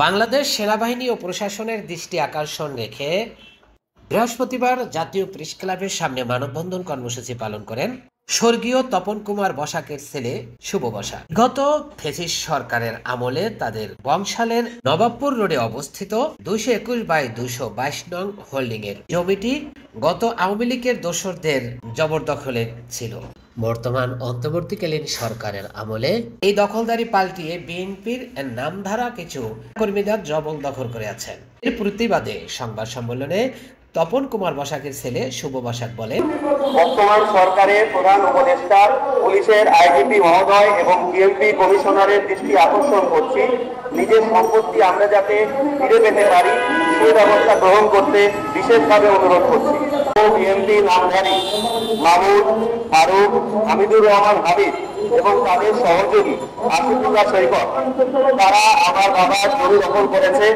বাংলাদেশ সেনাবাহিনী ও প্রশাসনের দৃষ্টি আকর্ষণ রেখে বৃহস্পতিবার জাতীয় প্রেস ক্লাবের সামনে মানববন্ধন কর্মসূচি পালন করেন স্বর্গীয় তপন কুমার বসাকের ছেলে শুভ বসাক। গত ফ্যাসিস্ট সরকারের আমলে তাদের বংশালের নবাবপুর রোডে অবস্থিত 221/222 নং হোল্ডিং এর জমিটি গত আওয়ামী লীগের দোসরদের জবরদখলে ছিল। বর্তমান অন্তর্বর্তীকালীন সরকারের আমলে এই দখলদারি পাল্টিয়ে বিএনপির নামধারা কিছু কর্মীরা জবরদখল করে আছেন। এর প্রতিবাদে সংবাদ সম্মেলনে তপন কুমার বসাকের ছেলে শুভ বসাক বলেন, বর্তমান সরকারের প্রধান উপদেষ্টা, পুলিশের আইজিপি মহোদয় এবং বিএনপি কমিশনারের দৃষ্টি আকর্ষণ করছি, নিজের সম্পত্তি আমরা যাতে ফিরে পেতে পারি সেই ব্যবস্থা গ্রহণ করতে বিশেষভাবে অনুরোধ করছি। বিএনপি নামধারী মাহমুদ, ফারুক, হামিদুর রহমান হাবিব এবং তাদের সহযোগী আশিকুল্লাহ সৈকত, তারা আমার বাবার জমি দখল করেছে।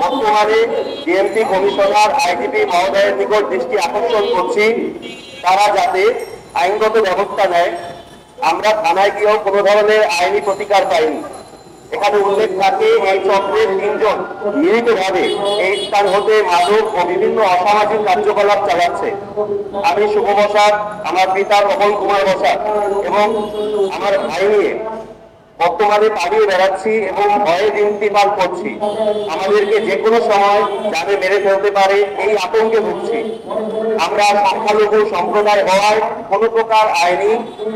বর্তমানে বিএনপি কমিশনার আইজিপি মহোদয়ের নিকট দৃষ্টি আকর্ষণ করছি, তারা যাতে আইনগত ব্যবস্থা নেয়। আমরা থানায় গিয়েও কোনো ধরনের আইনি প্রতিকার পাইনি। এখানে উল্লেখ থাকে এই চক্রের 3 জন মিলিতভাবে এই স্থান হতে মাদক ও বিভিন্ন অসামাজিক কার্যকলাপ চালাচ্ছে। আমি শুভ বসাক, আমার পিতা তপন কুমার বসাক এবং আমার ভাই নিয়ে বর্তমানে পালিয়ে বেড়াচ্ছি এবং ভয়ে দিনতিপাল করছি। আমাদেরকে যে কোনো সময় যাতে মেরে ফেলতে পারে এই আতঙ্কে ভুগছি। আমরা সংখ্যালঘু সম্প্রদায় হওয়ায় কোনো প্রকার আইনি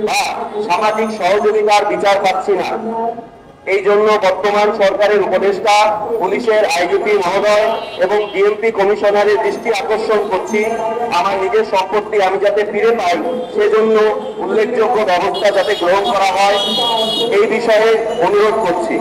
বা সামাজিক সহযোগিতার বিচার পাচ্ছি না। এই জন্য বর্তমান সরকারের উপদেষ্টা, পুলিশের আইজিপি মহোদয় এবং বিএনপি কমিশনারের দৃষ্টি আকর্ষণ করছি, আমার নিজের সম্পত্তি আমি যাতে ফিরে পাই সেজন্য উল্লেখযোগ্য ব্যবস্থা যাতে গ্রহণ করা হয় এই বিষয়ে অনুরোধ করছি।